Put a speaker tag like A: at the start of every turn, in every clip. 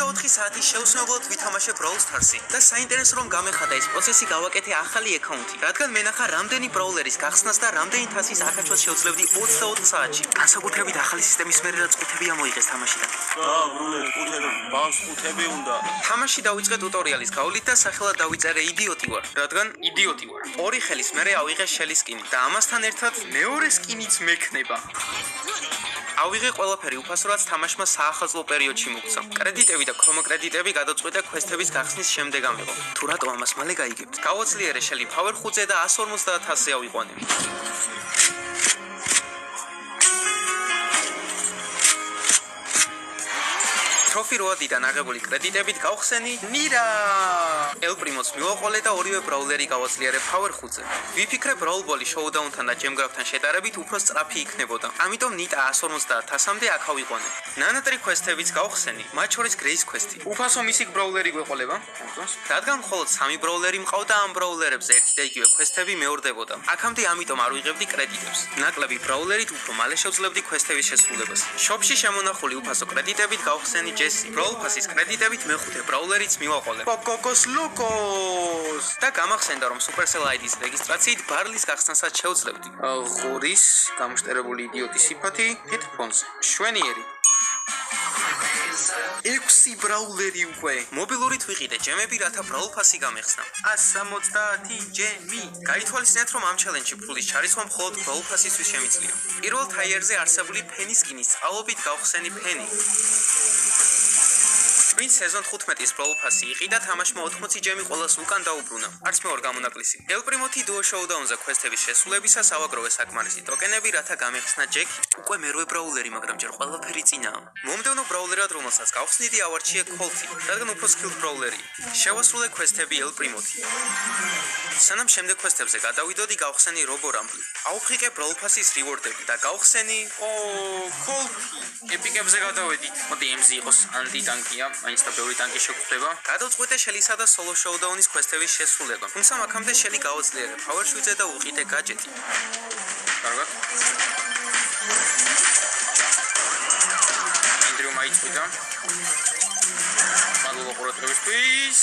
A: 24 საათი შეუცნობლად ვითამაშე Brawl Stars-ი და საინტერესო რომ გამეხადა ეს პროცესი გავაკეთე ახალი აკაუნთი, რადგან მენახა რამდენი ბრაულერის გახსნას და რამდენი თასის ახაჩვას შეუძლებდი 24 საათში. განსაკუთრებით ახალი სისტემის მერე რაც ყუთები ამოიღეს თამაშიდან.
B: ბანს ყუთები უნდა.
A: თამაში დავიწყე ტუტორიალის გავლით და სახელად დავიწერე იდიოტი ვარ, რადგან იდიოტი ვარ. ორი ხელის მერე ავიღე შელის სკინი და ამასთან ერთად მეორე სკინიც მექნება. ავიღე ყველაფერი უფასო რაც თამაშმა საახალწლო პერიოდში მოგცა. კრედიტები და ქრომოკრედიტები გადაწყვიტე quest-ების გახსნის შემდეგ ამიღო. თუ რატო ამას მალე გაიგებთ? გავოცლიერე შელი power ხუთზე და 150,000-ზე ავიყვანე. ტროფი როადიდან აღებული კრედიტებით გავხსენი ნირა. ელ პრიმოც მივაყოლე და ორივე ბრაულერი გავაცლიერე power ხუთზე. ვიფიქრე Brawl Ball Showdown-თან და ჯემგრაფთან შედარებით უფრო სწრაფი იქნებოდა. ამიტომ ნიტა 150,000-მდე აქ ავიყვანე. ნანატრი quest-ებიც გავხსენი, მათ შორის Grace quest-ი. უფასო მისიკ ბრაულერი გვეყოლება, რადგან მხოლოდ 3 ბრაულერი მყავდა ამ ბრაულერებზე ერთი და იგივე quest-ები მეორდებოდა. აქამდე ამიტომ არ ვიღებდი კრედიტებს. ნაკლები ბრაულერით უფრო მალე შევძლებდი quest-ების შესრულებას. შოპში შემონახული უფასო კრედიტებით გავხსენი Jesse. Brawl Pass-ის კრედიტებით მეხუთე ბრაულერიც მივაყოლე. Kokokos Lukos და გამახსენდა რომ Supercell ID-ს რეგისტრაციით ბარლის გახსნასაც შევძლებდი. ღურის გამშტერებული იდიოტის სიფათი headphones. შვენიერი 6 ბრაულერი უკვე. მობილურით ვიყიდე ჯემები, რათა Brawl Pass-ი გამეხსნა. 170 ჯემი. გაითვალისწინეთ, რომ ამ ჩელენჯში ფულის ჩარისხვა მხოლოდ Brawl Pass-ისთვის შემიძლია. პირველ თაიერზე არსებული ფენის სკინის წყალობით გავხსენი ფენი. ვინც სეზონ 15-ის Brawl Pass-ი იყიდა, თამაშმა 80 ჯემი ყველას უკან დაუბრუნა. არც მე ვარ გამონაკლისი. ელ პრიმოთი Duo Showdown-ზე quest-ების შესრულებისას ავაგროვე საკმარისი ტოკენები, რათა გამეხსნა ჯეკი. უკვე მერვე ბრაულერი, მაგრამ ჯერ ყველაფერი წინაა. მომდევნო ბრაულერად, რომელსაც გავხსნიდი, ავარჩიე Colty, რადგან უფრო skilled ბრაულერი. შევასრულე quest-ები ელ პრიმოთი. სანამ შემდეგ quest-ებზე გადავიდოდი, გავხსენი Robo Rumble. აუღიყე Brawl Pass-ის reward-ები და გავხსენი Colty. ეპიკებზე გადავედით. მოდი MZ იყოს ანტი-ტანკია. მაინც და ბევრი ტანკი შეგვხვდება. გადავწყვიტე შელისა და Solo Showdown-ის quest-ების შესრულება. თუმცა აქამდე შელი გავაძლიერე power switch-ზე და უყიდე gadget-ი. კარგად. ინტრიუ მაიწვიდა. მადლობა ყურადღებისთვის.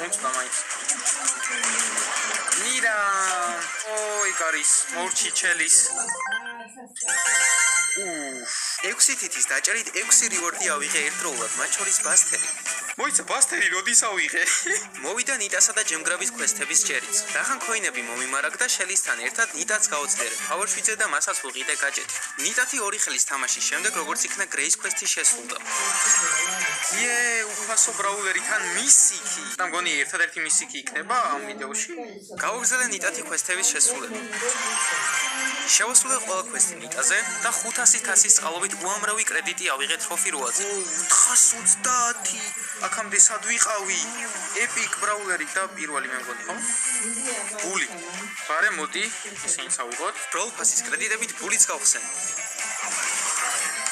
A: უნდა მაინც. ნირა. ოი კარის, მორჩი ჩელის. 6 თითის დაჭერით 6 reward-ი ავიღე ერთდროულად, მათ შორის ბასტერი. მოიცა ბასტერი როდის ავიღე? მოვიდა ნიტასა და ჯემგრაბის quest-ების ჯერიც. რახან ქოინები მომიმარაგ და შელისთან ერთად ნიტაც გავაძლიერე power switch-ზე და მასაც ვუყიდე gadget-ი. ნიტათი ორი ხელის თამაშის შემდეგ როგორც იქნა Grace quest-ი შესრულდა. უფასო ბრაულერი თან მისიკი. და მგონი ერთადერთი მისიკი იქნება ამ ვიდეოში. გავაგზავნე ნიტათი quest-ების შესრულება. შევასრულე ყველა quest-ი ნიტაზე და 500 თასის წყალობით უამრავი კრედიტი ავიღე ტროფი როადზე. 430. აქამდე სად ვიყავი? Epic ბრაულერი და პირველი მე მგონი, ხო? ბული. ბარე მოდი, ისინიც ავიღოთ. Brawl Pass-ის კრედიტებით ბულიც გავხსენ.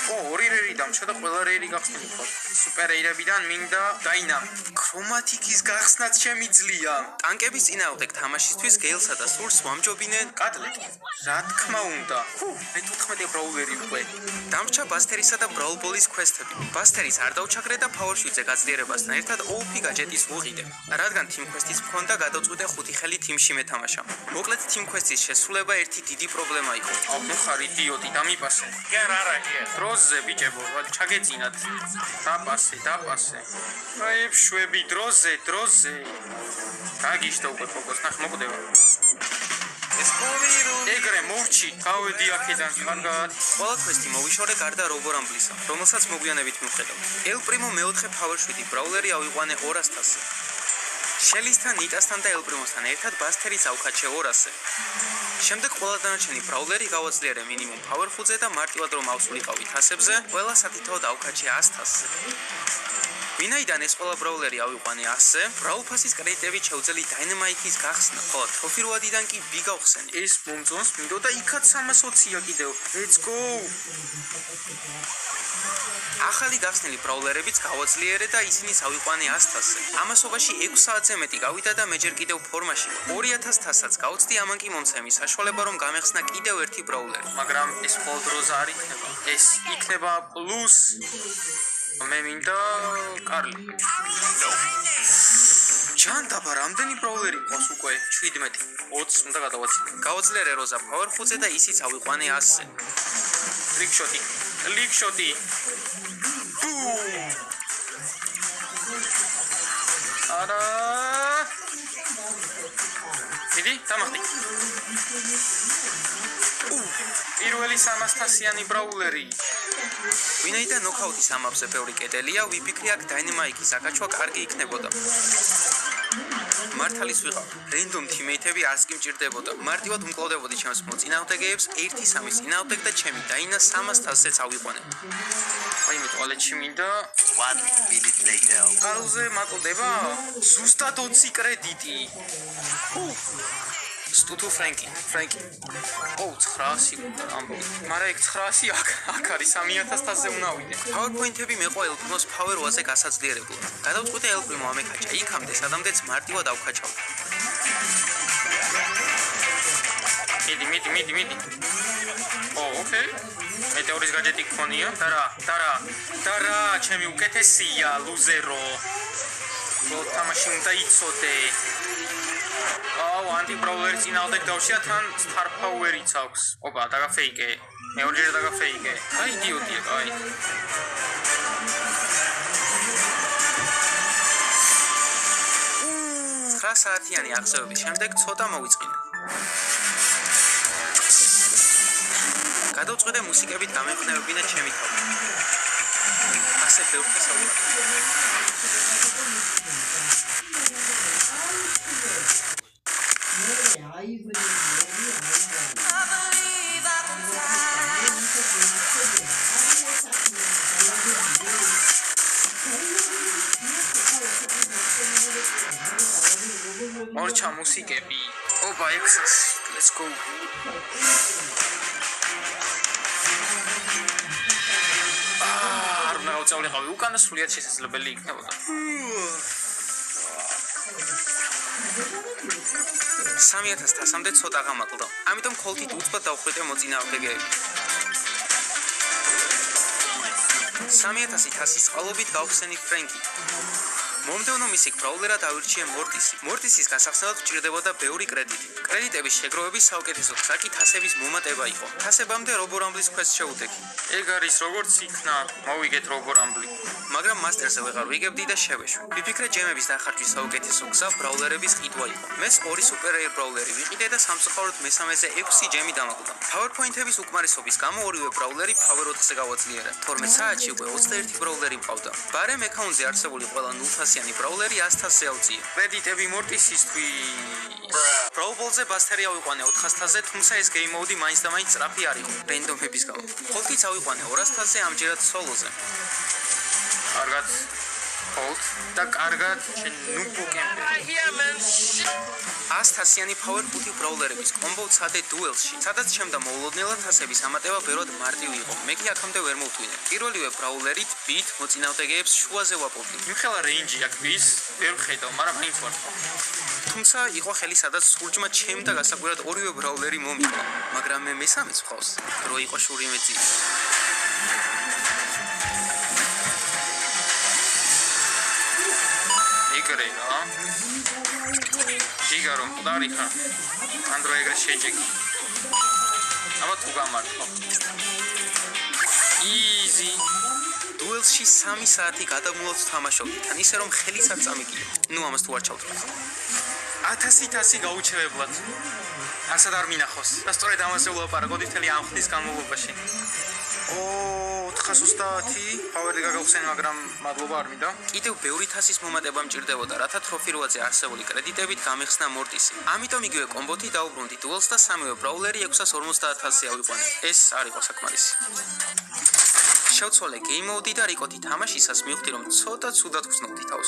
A: ორი რეირი დამჭა და ყველა რეირი გახსნილი ხო? Super რეირებიდან მინდა დაინამ. ქრომატიკის გახსნაც შემიძლია. ტანკების წინააღმდეგ თამაშისთვის გეილსა და სურს ვამჯობინე კატლეტი. რა თქმა უნდა. მე 14 ბრაულერი უკვე. დამჭა ბასტერისა და Brawl Ball-ის quest-ები. ბასტერის არ დავჩაგრე და power switch-ზე გაძლიერებასთან ერთად OP gadget-ის ვუყიდე. რადგან team quest-ის მქონდა, გადავწყვიტე 5 ხელი team-ში მეთამაშა. მოკლედ team quest-ის შესრულება ერთი დიდი პრობლემა იყო. ნუ ხარ იდიოტი, დამიპასე. დროზე ბიჭებო, ჩაგეწინათ. დაპასე. აი შვები დროზე. გაგიშდა უკვე ფოკუს, ნახ მოკვდება. ეგრე მოვჩი, გავედი აქედან კარგად. ყველა quest-ი მოვიშორე გარდა Robo Rumble-ისა, რომელსაც მოგვიანებით მივხედავთ. ელ პრიმო მეოთხე power switch-ი ბრაულერი ავიყვანე 200-ზე. შელისთან, ნიტასთან და ელ პრიმოსთან ერთად ბასტერიც ავქაჩე 200-ზე. შემდეგ ყველა დანარჩენი ბრაულერი გავაძლიერე მინიმუმ power ხუთზე და მარტივად რომ ავსულიყავი თასებზე, ყველა სათითაოდ ავქაჩე 100-ზე. ვინაიდან ეს ყველა ბრაულერი ავიყვანე 100-ზე, Brawl Pass-ის კრედიტებით შევძელი Dynamite-ის გახსნა, ხოლო ტროფი როადიდან კი B გავხსენი. ეს მომწონს, მინდოდა იქაც 320-ია კიდევ. Let's go! ახალი გახსნილი ბრაულერებიც გავაძლიერე და ისინი წავიყვანე 100-ზე. ამასობაში 6 საათზე მეტი გავიდა და მე ჯერ კიდევ ფორმაში ვარ. 2000 თასაც გავწდი, ამან კი მომცემი საშუალება რომ გამეხსნა კიდევ ერთი ბრაულერი. მაგრამ ეს მხოლოდ დროზე არ იქნება. ეს იქნება პლუს მე მინდა კარლი. ჯანდაბა რამდენი ბრაულერი მყავს უკვე? 17. 20 უნდა გადავაცილო. გავაძლიერე როზა პაუერ ხუთზე და ისიც ავიყვანე 100-ზე. ლიკშოტი. არა. მიდი, დამახტი. პირველი 300-იანი ბრაულერი. ვინაიდან ნოკაუტის ამბავზე ბევრი კედელია, ვიფიქრე აქ დაინამაიკის აკაჩვა კარგი იქნებოდა. მართალის ვიყავ. რენდომ თიმეითები არც კი მჭირდებოდა. მარტივად უმკლავდებოდი ჩემს მოწინააღმდეგეებს 1-3 წინააღმდეგ და ჩემი დაინა 300-ზე წავიყვანე. აი მე ტუალეტში მინდა
C: 1 minute later.
A: კარლზე მაკლდება? ზუსტად 20 კრედიტი. სტუთუ ფრენკი. 900 უნდა ამბობ. მაგრამ ეგ 900 აქ არის 3000-ზე უნდა ვიდე. PowerPoint-ები მეყვა ელპრიმოს Power 8-ზე გასაძლიერებლად. გადავწყვიტე ელპრიმო ამეკაჭა იქამდე, სადამდეც მარტივად ავქაჩავდი. მიდი. ოკეი. მეტეორის გაჯეტი გქონია? დარა, ჩემი უკეთესია, ლუზერო. თამაში უნდა იცოდე. ანტიბრაულერი წინააღმდეგ დავშია თან star power-იც აქვს. ოპა, დაგაფეიკე. მეორჯერ დაგაფეიკე. აი იდიოტია, აი. 9 საათიანი აღზევების შემდეგ ცოტა მოვიწყინე. გადავწყვეტე მუსიკებით გამეყნევებინა ჩემი თავი. ასე ბევრ ხესავდა. მორჩა მუსიკები. ოპა, ექსას. Let's go. არ უნდა გავწავლიყავი, უკანა სრულიად შესაძლებელი იქნებოდა. 3000 თასამდე ცოტა გამაკლდა. ამიტომ ქოლთით უცბად დავხვიტე მოწინააღმდეგეები. 3000 თასის წყალობით გავხსენი ფრენკი. მომდევნო მისი ბრაულერა დავირჩიე მორტისი. მორტისის გასახსნელად ჭირდებოდა ბევრი კრედიტი. კრედიტების შეგროვების საუკეთესო გზა კი თასების მომატება იყო. თასებამდე რობორამბლის ქვესს შეუდექი. ეგ არის როგორც იქნა, მოვიგეთ რობორამბლი. მაგრამ მასტერზე ვეღარ ვიგებდი და შევეშვი. ვიფიქრე ჯემების დახარჯვის საუკეთესო გზა ბრაულერების ყიდვა იყო. მეც 2 სუპერეირ ბრაულერი ვიყიდე და სამწუხაროდ მესამეზე 6 ჯემი დამაკლდა. PowerPoint-ების უკმარისობის გამო ორივე ბრაულერი Power 8-ზე გავაძლიერე. 12 საათში უკვე 21 ბრაულერი მყავდა. ბარემ აკაუნტზე არსებული ყველა 0-იანი ბრაულერი 100-ზე ავწია. კრედიტები მორტისისთვის. ბრაულბოლზე ბასტერი ავიყვანე 400-ზე, თუმცა ეს game mode მაინც და მაინც სწრაფი არ იყო. რენდომების გამო. ხოლთიც ავიყვანე 200-ზე, ამჯერად სოლოზე. კარგად. hold და კარგად ნუბო კემპერი. 100-იანი Power 5 ბრაულერების კომბო ცადე დუელში, სადაც ჩემ და მოულოდნელად თასების ამატება ბევრად მარტივი იყო. მე კი აქამდე ვერ მოვთვინე. პირველივე ბრაულერით ბით მოწინააღმდეგეებს შუაზე ვაპოვდი. იმხელა რეინჯი აქ ვის ვერ ვხედავ, მაგრამ მაინც ვარ. თუმცა იყო ხელი სადაც სურჯმა ჩემ და გასაკვირად ორივე ბრაულერი მომიყვა, მაგრამ მე მესამეც ვყავს. რო იყო შური მეძი. იგრეა. იგარო, დარიხა. ანდრო ეგრე შეჯექი. აბა თუ გამართო. easy. დუელში 3 საათი გადამულოთ თამაშობდი, თან ისე რომ ხელიც არ წამიგია. ნუ ამას თუ არ ჩავთვლი. 1000 გაუჩევებლად. ასად არ მინახოს. და სწორედ ამაზე ვლაპარაკობდი მთელი ამ ხნის განმავლობაში. 430 პავერი გაგახსენ, მაგრამ მადლობა არ მინდა. კიდევ ბევრი თასის მომატება მჭირდებოდა, რათა ტროფი 8-ზე არსებული კრედიტებით გამეხსნა მორტისი. ამიტომ იგივე კომბოთი დაუბრუნდი დუელს და სამივე ბრაულერი 650-ზე ავიყვანე. ეს არ იყო საკმარისი. შევცვალე game mode და რიკოთი თამაშისას მივხვდი რომ ცოტა ცუდად ვხსნობდი თავს.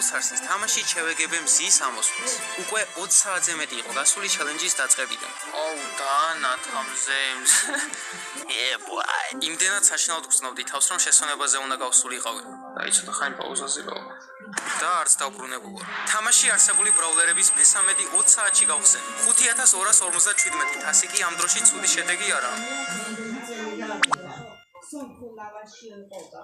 A: Stars-ის თამაში ჩევეგებე მზის ამოსვლის. უკვე 20 საათზე მეტი იყო გასული ჩელენჯის დაწყებიდან. ოუ, დანათამზე.
C: Yeah, boy.
A: იმდენად საშინაოდ გრძნობდი თავს, რომ შესვენებაზე უნდა გავსულიყავი. აი, ცოტა ხანი პაუზაზე გავა. და არც დავბრუნებულა. თამაში არსებული ბრაულერების მესამედი 20 საათში გავხსენი. 5257 თასი კი ამ დროში ცუდი შედეგი არაა.
D: სულ ლავაში იყო და